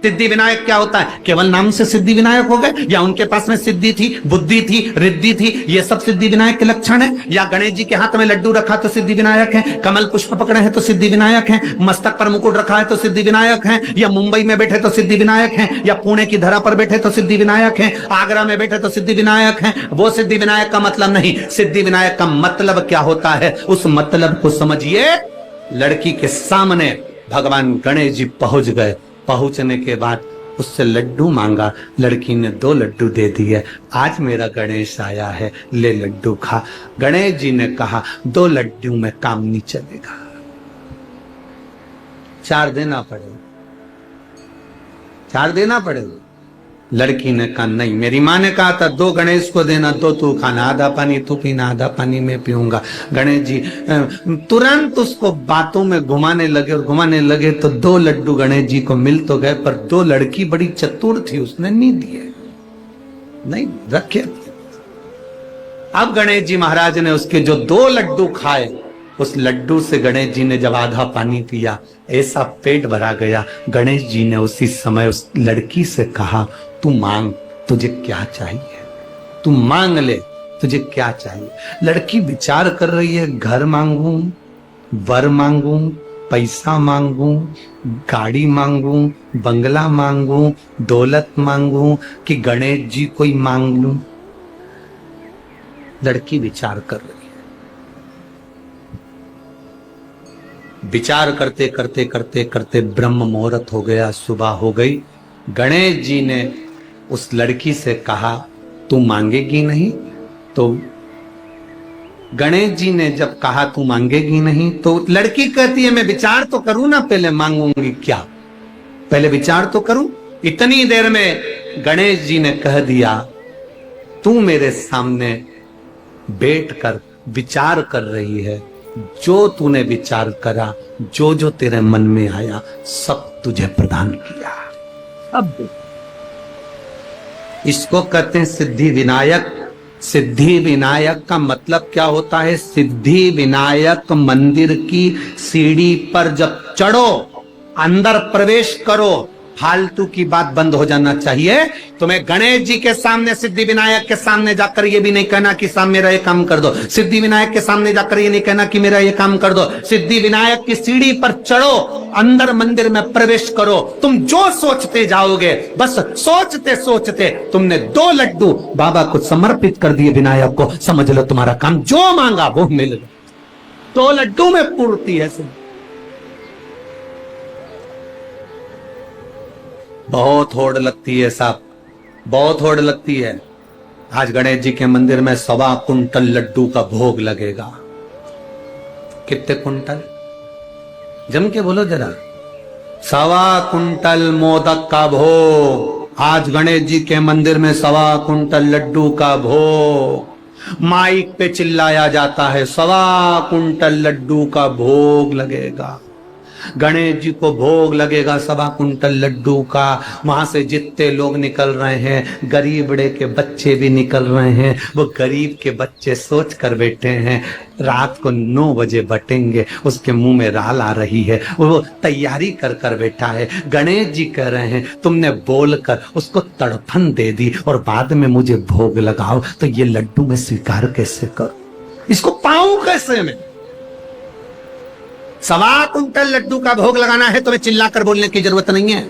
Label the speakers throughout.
Speaker 1: सिद्धि विनायक क्या होता है? केवल नाम से सिद्धि विनायक हो गए, या उनके पास में सिद्धि थी, बुद्धि थी, रिद्धि थी, ये सब सिद्धि विनायक के लक्षण है? या गणेश जी के हाथ में लड्डू रखा तो सिद्धि विनायक है, कमल पुष्प पकड़े हैं तो सिद्धि विनायक है, मस्तक पर मुकुट रखा है तो सिद्धि विनायक है, या मुंबई में बैठे तो सिद्धि विनायक है, या पुणे की धरा पर बैठे तो सिद्धि विनायक है, आगरा में बैठे तो सिद्धि विनायक है? वो सिद्धि विनायक का मतलब नहीं। सिद्धि विनायक का मतलब क्या होता है, उस मतलब को समझिए। लड़की के सामने भगवान गणेश जी पहुंच गए, पहुंचने के बाद उससे लड्डू मांगा, लड़की ने 2 लड्डू दे दिए। आज मेरा गणेश आया है, ले लड्डू खा। गणेश जी ने कहा 2 लड्डू में काम नहीं चलेगा, 4 देना पड़ेगा, 4 देना पड़ेगा। लड़की ने कहा नहीं, मेरी माँ ने कहा था 2 गणेश को देना, 2 तू खाना, आधा पानी तू पीना, आधा पानी मैं पीऊंगा। गणेश जी तुरंत उसको बातों में घुमाने लगे, और घुमाने लगे तो 2 लड्डू गणेश जी को मिल तो गए, पर 2 लड़की बड़ी चतुर थी, उसने नहीं दिए, नहीं रखे। अब गणेश जी महाराज ने उसके जो 2 लड्डू खाए, उस लड्डू से गणेश जी ने जब आधा पानी पिया, ऐसा पेट भरा गया। गणेश जी ने उसी समय उस लड़की से कहा तू मांग, तुझे क्या चाहिए, तू मांग ले, तुझे क्या चाहिए। लड़की विचार कर रही है, घर मांगू, वर मांगू, पैसा मांगू, गाड़ी मांगू, बंगला मांगू, दौलत मांगू, कि गणेश जी कोई मांग लूं। लड़की विचार कर रही है। विचार करते करते करते करते ब्रह्म मुहूर्त हो गया, सुबह हो गई। गणेश जी ने उस लड़की से कहा तू मांगेगी नहीं? तो गणेश जी ने जब कहा तू मांगेगी नहीं, तो लड़की कहती है मैं विचार तो करूं ना, पहले मांगूंगी क्या, पहले विचार तो करूं। इतनी देर में गणेश जी ने कह दिया तू मेरे सामने बैठकर विचार कर रही है, जो तूने विचार करा, जो जो तेरे मन में आया, सब तुझे प्रदान किया। अब इसको कहते हैं सिद्धि विनायक। सिद्धि विनायक का मतलब क्या होता है? सिद्धि विनायक मंदिर की सीढ़ी पर जब चढ़ो, अंदर प्रवेश करो, फालतू की बात बंद हो जाना चाहिए। तुम्हें गणेश जी के सामने, सिद्धि विनायक के सामने जाकर ये भी नहीं कहना कि साहब मेरा ये काम कर दो। सिद्धि विनायक के सामने जाकर ये नहीं कहना कि मेरा ये काम कर दो। सिद्धि विनायक की सीढ़ी पर चढ़ो, अंदर मंदिर में प्रवेश करो। तुम जो सोचते जाओगे, बस सोचते सोचते तुमने 2 लड्डू बाबा को समर्पित कर दिए, विनायक को, समझ लो तुम्हारा काम जो मांगा वो मिल गया। 2 लड्डू में पूर्ति है। बहुत होड़ लगती है साहब, बहुत होड़ लगती है। आज गणेश जी के मंदिर में 1.25 कुंटल लड्डू का भोग लगेगा। कितने कुंटल? जम के बोलो जरा। 1.25 कुंटल मोदक का भोग। आज गणेश जी के मंदिर में 1.25 कुंटल लड्डू का भोग। माइक पे चिल्लाया जाता है 1.25 कुंटल लड्डू का भोग लगेगा। गणेश जी को भोग लगेगा 1.25 कुंटल लड्डू का। वहां से जितने लोग निकल रहे हैं, गरीब बड़े के बच्चे भी निकल रहे हैं। वो गरीब के बच्चे सोच कर बैठे हैं रात को 9 बजे बटेंगे, उसके मुंह में राल आ रही है, वो तैयारी कर कर बैठा है। गणेश जी कह रहे हैं तुमने बोलकर उसको तड़फन दे दी और बाद में मुझे भोग लगाओ, तो ये लड्डू मैं स्वीकार कैसे करूं, इसको पाऊं कैसे मैं? 1.25 कुंटल लड्डू का भोग लगाना है, तुम्हें चिल्लाकर बोलने की जरूरत नहीं है।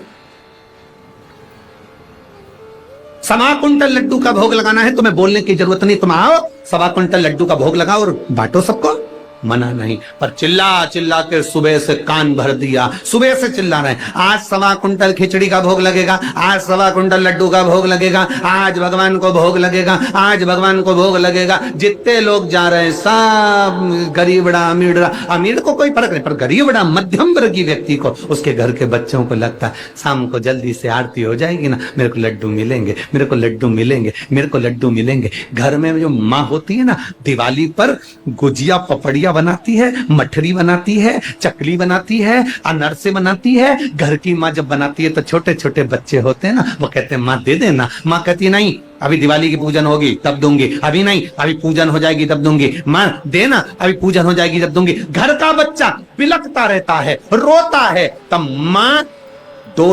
Speaker 1: 1.25 कुंटल लड्डू का भोग लगाना है, तुम्हें बोलने की जरूरत नहीं। तुम आओ 1.25 कुंटल लड्डू का भोग लगाओ और बांटो सबको, मना नहीं। पर चिल्ला चिल्ला के सुबह से कान भर दिया, सुबह से चिल्ला रहे हैं आज 1.25 कुंटल खिचड़ी का भोग लगेगा, आज 1.25 कुंटल लड्डू का भोग लगेगा, आज भगवान को भोग लगेगा, आज भगवान को भोग लगेगा। जितने लोग जा रहे हैं सब गरीबड़ा अमीरड़ा, अमीर को कोई फर्क नहीं, पर गरीबड़ा मध्यम वर्गीय व्यक्ति को, उसके घर के बच्चों को लगता है शाम को जल्दी से आरती हो जाएगी ना, मेरे को लड्डू मिलेंगे, मेरे को लड्डू मिलेंगे, मेरे को लड्डू मिलेंगे। घर में जो माँ होती है ना, दिवाली पर गुजिया पपड़िया बनाती है, मठरी बनाती है, चकली बनाती है, अनरसे बनाती है। घर की माँ जब बनाती है तो छोटे छोटे बच्चे होते हैं ना, वो कहते हैं माँ दे देना। माँ कहती नहीं अभी दिवाली की पूजन होगी तब दूंगी, अभी नहीं, अभी पूजन हो जाएगी तब दूंगी। माँ देना, अभी पूजन हो जाएगी तब दूंगी। घर का बच्चा बिलखता रहता है, रोता है, तब माँ दो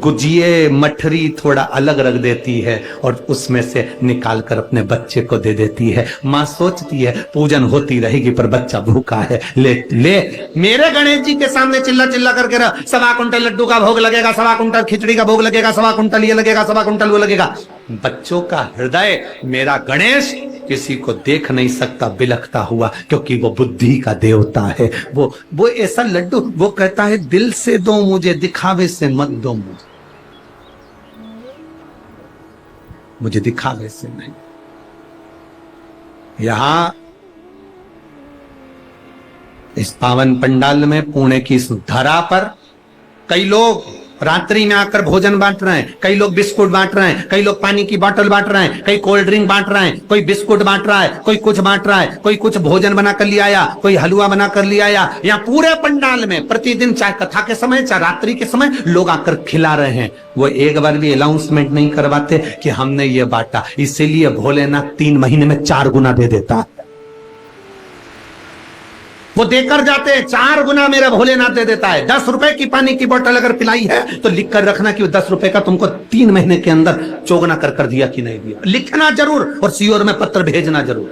Speaker 1: गुजिये मठरी थोड़ा अलग रख देती है और उसमें से निकाल कर अपने बच्चे को दे देती है। माँ सोचती है पूजन होती रहेगी पर बच्चा भूखा है, ले ले मेरे गणेश जी के सामने चिल्ला चिल्ला करके रह, 1.25 कुंटल लड्डू का भोग लगेगा, 1.25 कुंटल खिचड़ी का भोग लगेगा, 1.25 कुंटल ये लगेगा, 1.25 कुंटल वो लगेगा। बच्चों का हृदय मेरा गणेश किसी को देख नहीं सकता बिलखता हुआ, क्योंकि वो बुद्धि का देवता है। वो ऐसा लड्डू, वो कहता है दिल से दो मुझे, दिखावे से मत दो मुझे दिखावे से नहीं। यहां इस पावन पंडाल में, पुणे की इस धरा पर कई लोग रात्रि में आकर भोजन बांट रहे हैं, कई लोग बिस्कुट बांट रहे हैं, कई लोग पानी की बोतल बांट रहे हैं, कई कोल्ड ड्रिंक बांट रहे हैं, कोई बिस्कुट बांट रहा है, कोई कुछ बांट रहा है, कोई कुछ भोजन बना कर ले आया, कोई हलवा बना कर ले आया। या पूरे पंडाल में प्रतिदिन चाहे कथा के समय चाहे रात्रि के समय लोग आकर खिला रहे हैं। वो एक बार भी अनाउंसमेंट नहीं करवाते कि हमने ये बांटा। इसीलिए भोलेनाथ 3 महीने में 4 गुना दे देता है। वो देकर जाते हैं, 4 गुना मेरा भोलेनाथ दे देता है। 10 रुपए की पानी की बोतल अगर पिलाई है तो लिख कर रखना कि वो 10 रुपए का तुमको 3 महीने के अंदर चौगुना कर दिया कि नहीं दिया। लिखना जरूर और सीओर में पत्र भेजना जरूर,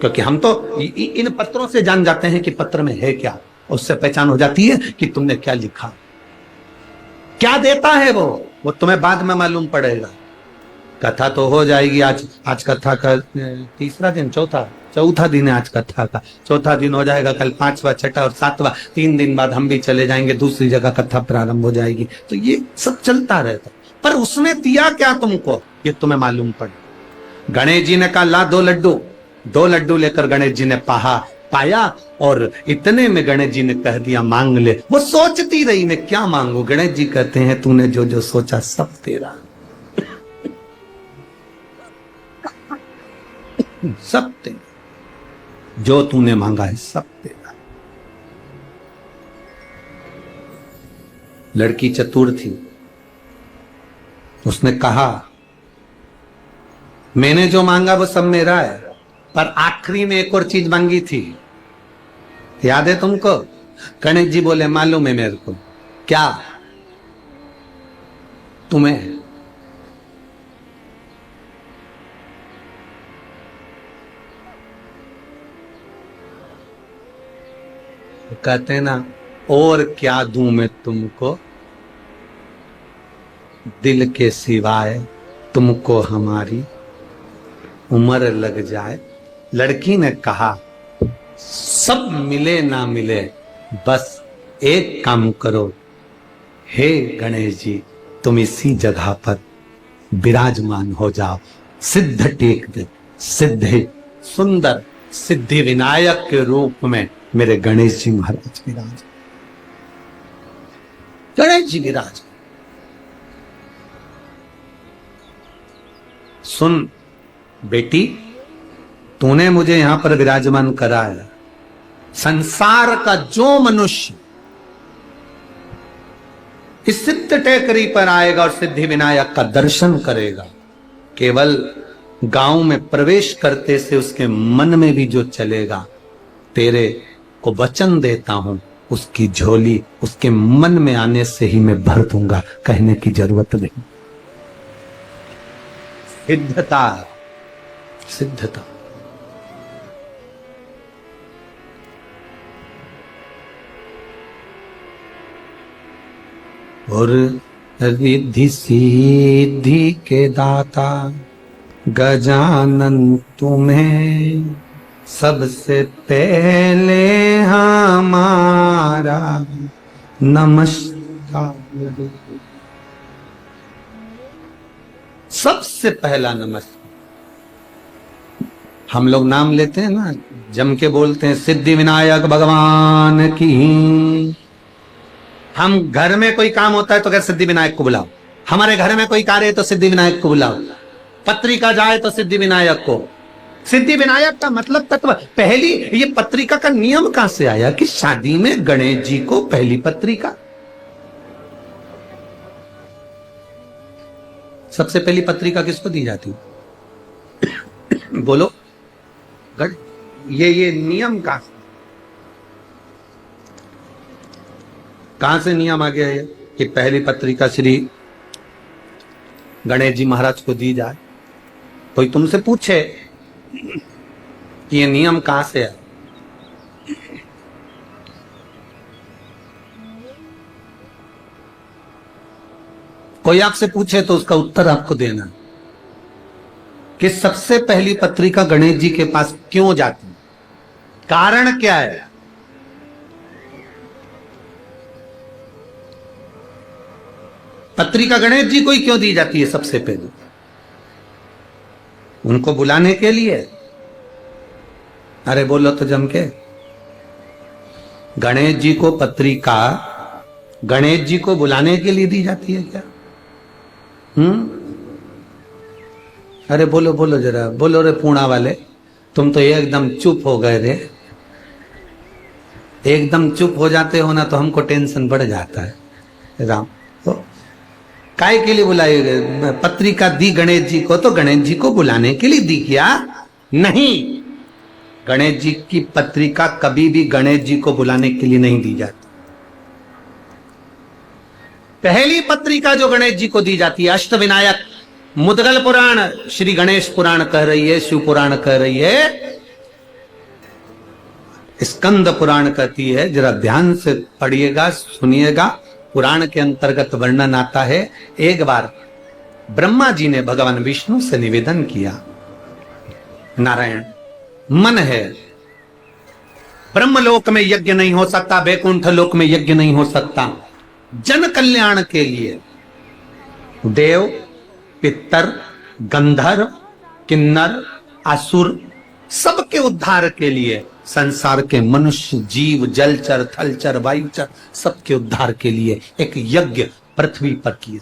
Speaker 1: क्योंकि हम तो इन पत्रों से जान जाते हैं कि पत्र में है क्या। उससे पहचान हो जाती है कि तुमने क्या लिखा, क्या देता है वो तुम्हें बाद में मालूम पड़ेगा। कथा तो हो जाएगी। आज कथा का तीसरा दिन, चौथा दिन है आज कथा का। चौथा दिन हो जाएगा, कल 5वां, 6वां और 7वां। 3 दिन बाद हम भी चले जाएंगे, दूसरी जगह कथा प्रारंभ हो जाएगी। तो ये सब चलता रहता, पर उसने दिया क्या तुमको ये तुम्हें मालूम पड़े। गणेश जी ने कहा ला 2 लड्डू लेकर गणेश जी ने पाया और इतने में गणेश जी ने कह दिया मांग ले। वो सोचती रही मैं क्या मांगू। गणेश जी कहते हैं तूने जो जो सोचा सब तेरा, सब तेरा, जो तूने मांगा है सब तेरा। लड़की चतुर थी, उसने कहा मैंने जो मांगा वो सब मेरा है, पर आखिरी में एक और चीज मांगी थी, याद है तुमको? गणेश जी बोले मालूम है मेरे को। क्या? तुम्हें। कहते ना और क्या दूं मैं तुमको, दिल के सिवाय तुमको हमारी उम्र लग जाए। लड़की ने कहा सब मिले ना मिले, बस एक काम करो, हे गणेश जी तुम इसी जगह पर विराजमान हो जाओ। सिद्ध टेक दे, सिद्धि सुंदर सिद्धि विनायक के रूप में मेरे गणेश जी महाराज विराज। गणेश जी विराज। सुन बेटी, तूने मुझे यहां पर विराजमान कराया। संसार का जो मनुष्य इस सिद्ध टेकरी पर आएगा और सिद्धि विनायक का दर्शन करेगा, केवल गांव में प्रवेश करते से उसके मन में भी जो चलेगा, तेरे को वचन देता हूं उसकी झोली उसके मन में आने से ही मैं भर दूंगा, कहने की जरूरत नहीं। सिद्धता, सिद्धता। और रिद्धि सिद्धि के दाता गजानन तुम्हें सबसे पहले हमारा नमस्कार। सबसे पहला नमस्कार। हम लोग नाम लेते हैं ना, जम के बोलते हैं सिद्धि विनायक भगवान की। हम घर में कोई काम होता है तो कहते सिद्धि विनायक को बुलाओ। हमारे घर में कोई कार्य है तो सिद्धि विनायक को बुलाओ। पत्रिका जाए तो सिद्धि विनायक को। सिद्धि विनायक का मतलब तत्व। पहली ये पत्रिका का नियम कहां से आया कि शादी में गणेश जी को पहली पत्रिका? सबसे पहली पत्रिका किसको दी जाती? बोलो। ये नियम कहां से नियम आ गया है? कि पहली पत्रिका श्री गणेश जी महाराज को दी जाए। कोई तुमसे पूछे कि ये नियम कहां से है, कोई आपसे पूछे तो उसका उत्तर आपको देना कि सबसे पहली पत्रिका गणेश जी के पास क्यों जाती, कारण क्या है। पत्रिका गणेश जी को ही क्यों दी जाती है सबसे पहले? उनको बुलाने के लिए। अरे बोलो तो जम के। गणेश जी को पत्रिका गणेश जी को बुलाने के लिए दी जाती है क्या? अरे बोलो बोलो जरा, बोलो रे पूणा वाले, तुम तो एकदम चुप हो गए रे। एकदम चुप हो जाते हो ना तो हमको टेंशन बढ़ जाता है। राम तो काय के लिए बुलाई पत्रिका दी गणेश जी को? तो गणेश जी को बुलाने के लिए दी क्या? नहीं, गणेश जी की पत्रिका कभी भी गणेश जी को बुलाने के लिए नहीं दी जाती। पहली पत्रिका जो गणेश जी को दी जाती है, अष्टविनायक मुद्गल पुराण, श्री गणेश पुराण कह रही है, शिव पुराण कह रही है, स्कंद पुराण कहती है। जरा ध्यान से पढ़िएगा, सुनिएगा। पुराण के अंतर्गत वर्णन आता है, एक बार ब्रह्मा जी ने भगवान विष्णु से निवेदन किया, नारायण मन है, ब्रह्मलोक में यज्ञ नहीं हो सकता, वैकुंठ लोक में यज्ञ नहीं हो सकता, जन कल्याण के लिए देव, पितर, गंधर्व, किन्नर, असुर सबके उद्धार के लिए, संसार के मनुष्य, जीव, जलचर, थलचर, वायुचर सबके उद्धार के लिए एक यज्ञ पृथ्वी पर किए।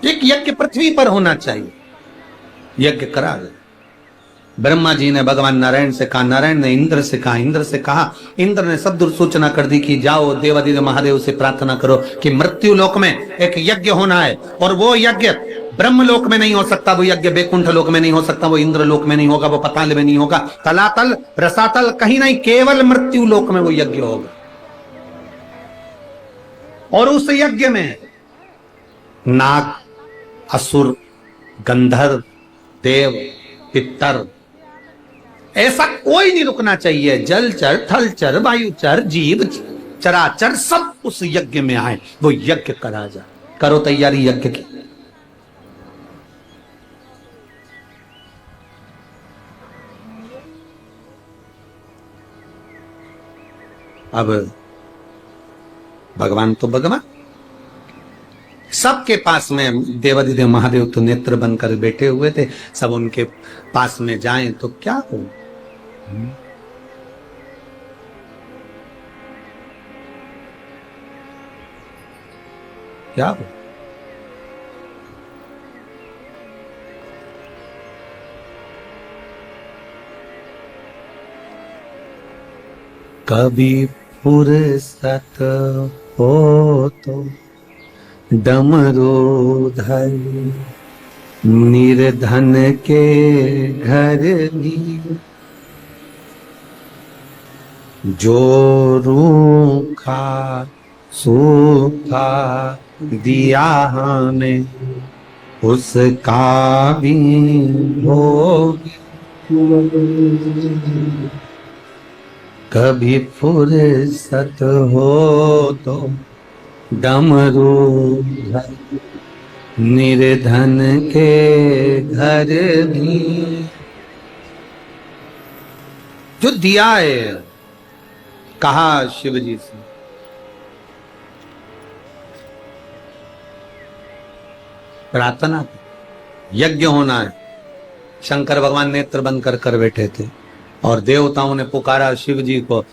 Speaker 1: एक यज्ञ पृथ्वी पर होना चाहिए। यज्ञ करा गया। ब्रह्मा जी ने भगवान नारायण से कहा, नारायण ने इंद्र से कहा, इंद्र से कहा, इंद्र ने सब दूर सूचना कर दी कि जाओ देवादिदेव महादेव से प्रार्थना करो कि मृत्यु लोक में एक यज्ञ होना है, और वो यज्ञ ब्रह्म लोक में नहीं हो सकता, वो यज्ञ वैकुंठ लोक में नहीं हो सकता, वो इंद्र लोक में नहीं होगा, वो पाताल में नहीं होगा, तलातल रसातल कहीं नहीं, केवल मृत्यु लोक में वो यज्ञ होगा। और उस यज्ञ में नाग, असुर, गंधर्व, देव, पितर, ऐसा कोई नहीं रुकना चाहिए। जलचर, थलचर, वायुचर, जीव, चराचर सब उस यज्ञ में आए, वो यज्ञ करा जाए। करो तैयारी यज्ञ की। अब भगवान तो भगवान, सबके पास में देवादिदेव महादेव तो नेत्र बनकर बैठे हुए थे, सब उनके पास में जाएं तो क्या हो। क्या हो? कभी फुर्सत हो तो डमरू धर, निर्धन के घर भी जो रूखा सूखा दिया हमें, उसका भी भोग। कभी फुर्सत हो तो डमरू धर, निर्धन के घर भी जो दिया है। कहा शिव जी से, प्रार्थना, यज्ञ होना है। शंकर भगवान नेत्र बंद कर बैठे थे और देवताओं ने पुकारा शिव जी को।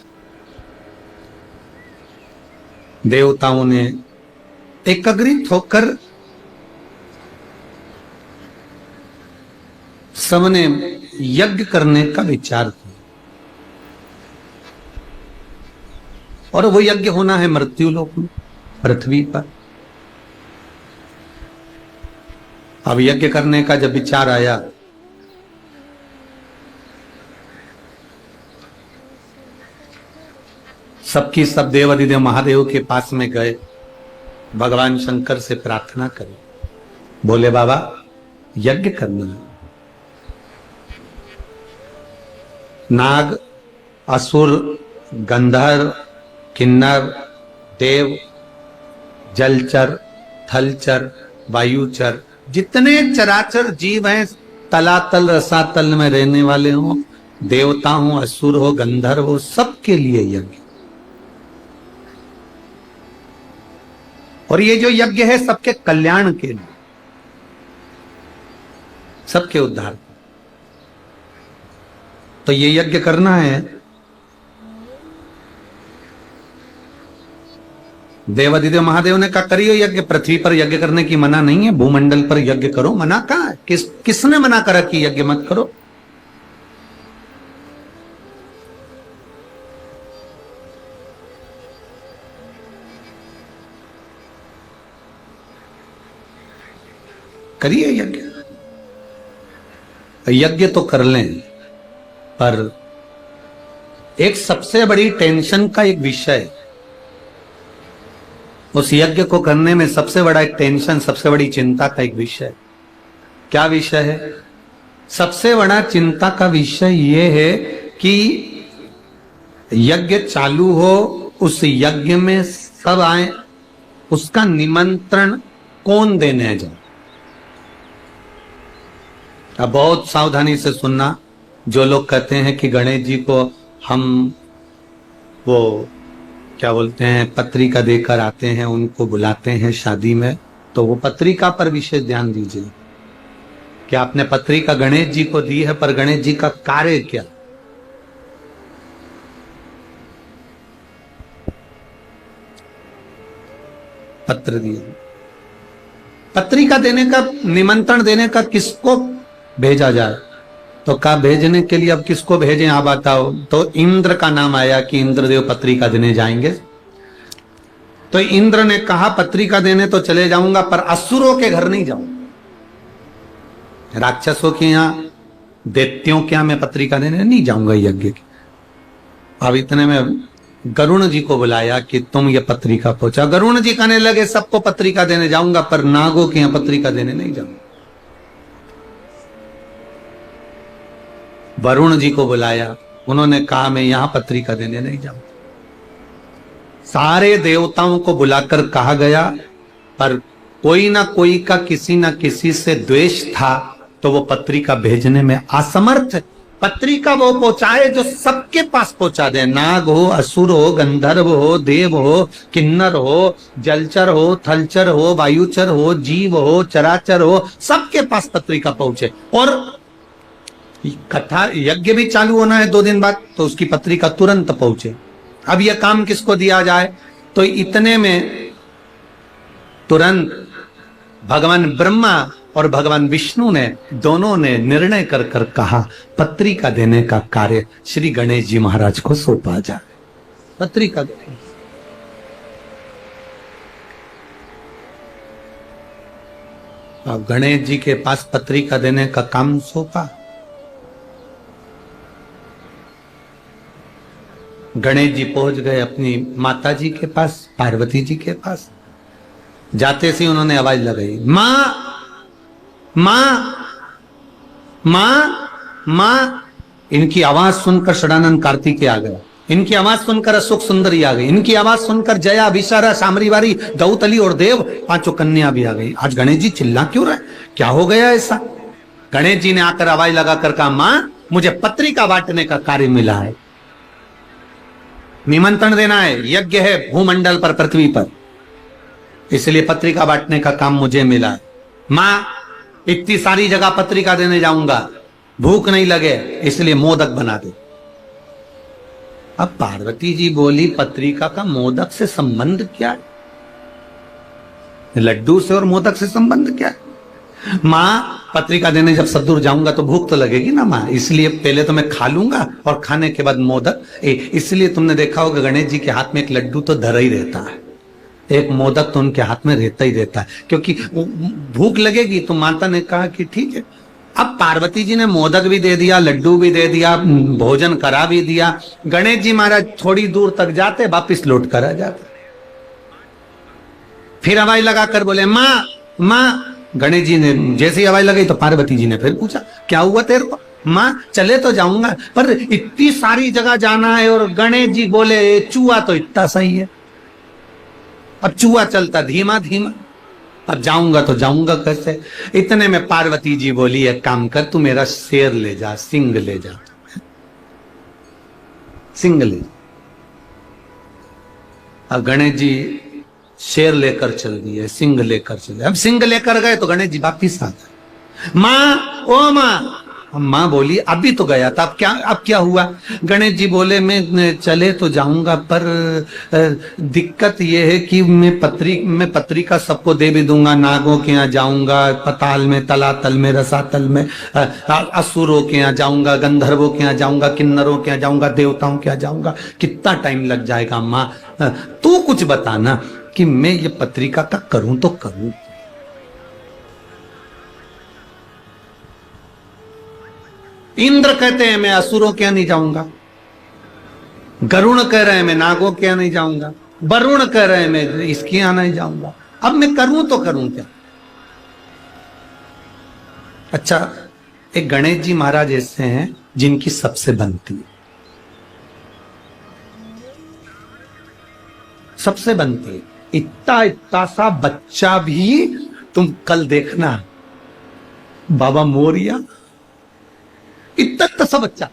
Speaker 1: देवताओं ने एकत्रित होकर सबने यज्ञ करने का विचार किया, और वो यज्ञ होना है मृत्यु लोक में, पृथ्वी पर। अब यज्ञ करने का जब विचार आया सबकी सब देवाधिदेव महादेव के पास में गए, भगवान शंकर से प्रार्थना करी, बोले बाबा यज्ञ करना है। नाग, असुर, गंधर्व, किन्नर, देव, जलचर, थलचर, वायुचर, जितने चराचर जीव हैं, तलातल रसातल में रहने वाले हों, देवता हो, असुर हो, गंधर्व हो, सबके लिए यज्ञ। और ये जो यज्ञ है सबके कल्याण के लिए, सबके उद्धार। तो ये यज्ञ करना है। देवाधिदेव महादेव ने कहा करियो यज्ञ। पृथ्वी पर यज्ञ करने की मना नहीं है, भूमंडल पर यज्ञ करो। मना कहा है? किसने मना करा कि यज्ञ मत करो? करिए यज्ञ। यज्ञ तो कर लें, पर एक सबसे बड़ी टेंशन का एक विषय, उस यज्ञ को करने में सबसे बड़ा एक टेंशन, सबसे बड़ी चिंता का एक विषय, क्या विषय है? सबसे बड़ा चिंता का विषय यह है कि यज्ञ चालू हो, उस यज्ञ में सब आए, उसका निमंत्रण कौन देने जाए। अब बहुत सावधानी से सुनना। जो लोग कहते हैं कि गणेश जी को हम वो क्या बोलते हैं पत्रिका देकर आते हैं, उनको बुलाते हैं शादी में, तो वो पत्रिका पर विशेष ध्यान दीजिए कि आपने पत्रिका गणेश जी को दी है, पर गणेश जी का कार्य क्या? पत्र दिए, पत्रिका देने का, निमंत्रण देने का किसको भेजा जाए? तो कहा भेजने के लिए अब किसको भेजें आप बताओ। तो इंद्र का नाम आया कि इंद्रदेव पत्रिका देने जाएंगे। तो इंद्र ने कहा पत्रिका देने तो चले जाऊंगा, पर असुरों के घर नहीं जाऊंगा, राक्षसों के यहां, दैत्यों के यहां मैं पत्रिका देने नहीं जाऊंगा यज्ञ की। अब इतने में गरुण जी को बुलाया कि तुम ये पत्रिका पहुंचा। गरुण जी कहने लगे सबको पत्रिका देने जाऊंगा, पर नागों के यहां पत्रिका देने नहीं जाऊंगा। वरुण जी को बुलाया, उन्होंने कहा मैं यहां पत्रिका देने नहीं जाऊंगा। सारे देवताओं को बुलाकर कहा गया, पर कोई ना कोई का किसी ना किसी से द्वेष था, तो वो पत्रिका भेजने में असमर्थ। पत्रिका वो पहुंचाए जो सबके पास पहुंचा दे, नाग हो, असुर हो, गंधर्व हो, देव हो, किन्नर हो, जलचर हो, थलचर हो, वायुचर हो, जीव हो, चराचर हो, सबके पास पत्रिका पहुंचे। और कथा यज्ञ भी चालू होना है 2 दिन बाद, तो उसकी पत्रिका तुरंत पहुंचे। अब यह काम किसको दिया जाए? तो इतने में तुरंत भगवान ब्रह्मा और भगवान विष्णु ने, दोनों ने निर्णय कर कर कहा पत्रिका देने का कार्य श्री गणेश जी महाराज को सौंपा जाए। पत्रिका देने, अब गणेश जी के पास पत्रिका देने का काम सौंपा। गणेश जी पहुंच गए अपनी माता जी के पास, पार्वती जी के पास। जाते से उन्होंने आवाज लगाई, मां मां मां मां। इनकी आवाज सुनकर षडानंद कार्तिकेय आ गया, इनकी आवाज सुनकर अशोक सुंदरी आ गई, इनकी आवाज सुनकर जया, विशारा, सामरीवारी, दौतली और देव, 5 कन्या भी आ गई। आज गणेश जी चिल्ला क्यों रहे? क्या हो गया ऐसा? गणेश जी ने आकर आवाज लगाकर कहा, मां मुझे पत्रिका बांटने का कार्य मिला है, निमंत्रण देना है, यज्ञ है भूमंडल पर, पृथ्वी पर, इसलिए पत्रिका बांटने का काम मुझे मिला है। मां इतनी सारी जगह पत्रिका देने जाऊंगा, भूख नहीं लगे इसलिए मोदक बना दे। अब पार्वती जी बोली पत्रिका का मोदक से संबंध क्या है? लड्डू से और मोदक से संबंध क्या है? मां पत्रिका देने जब सब दूर जाऊंगा तो भूख तो लगेगी ना मां, इसलिए पहले तो मैं खा लूंगा और खाने के बाद मोदक। इसलिए तुमने देखा होगा गणेश जी के हाथ में एक लड्डू तो धरा ही रहता है, एक मोदक तो उनके हाथ में रहता ही रहता है, क्योंकि भूख लगेगी। तो माता ने कहा कि ठीक है, अब पार्वती जी ने मोदक भी दे दिया, लड्डू भी दे दिया, भोजन करा भी दिया। गणेश जी महाराज थोड़ी दूर तक जाते, वापिस लौट कर आ जाते। फिर हवाई लगाकर बोले माँ माँ। गणेश जी ने जैसे ही हवाई लगाई तो पार्वती जी ने फिर पूछा क्या हुआ तेरे को? माँ चले तो जाऊंगा, पर इतनी सारी जगह जाना है। और गणेश जी बोले चूहा तो इतना सही है, अब चूहा चलता धीमा धीमा, अब जाऊंगा तो जाऊंगा कैसे? इतने में पार्वती जी बोली एक काम कर, तू मेरा शेर ले जा, सिंह ले जा, सिंह ले जा। अब गणेश जी शेर लेकर चल दिए, सिंह लेकर चले। अब सिंह लेकर गए तो गणेश जी वापिस आ गए। माँ ओ माँ। माँ बोली अभी तो गया था, अब क्या हुआ? गणेश जी बोले मैं चले तो जाऊंगा, पर दिक्कत ये है कि मैं पत्रिका सबको दे भी दूंगा, नागों के यहाँ जाऊंगा, पताल में, तलातल में, रसातल में, असुरों के यहाँ जाऊंगा, गंधर्वों के यहाँ जाऊंगा, किन्नरों के यहाँ जाऊंगा, देवताओं के यहाँ जाऊंगा, कितना टाइम लग जाएगा? माँ तू कुछ बताना कि मैं ये पत्रिका का करूं तो करूं। इंद्र कहते हैं मैं असुरों के यहां नहीं जाऊंगा, गरुण कह रहे हैं मैं नागों के यहां नहीं जाऊंगा, वरुण कह रहे हैं मैं इसके यहां नहीं जाऊंगा, अब मैं करूं तो करूं क्या? अच्छा, एक गणेश जी महाराज ऐसे हैं जिनकी सबसे बनती है, सबसे बनती है। इतना सा बच्चा भी, तुम कल देखना बाबा मोरिया, इतना सा बच्चा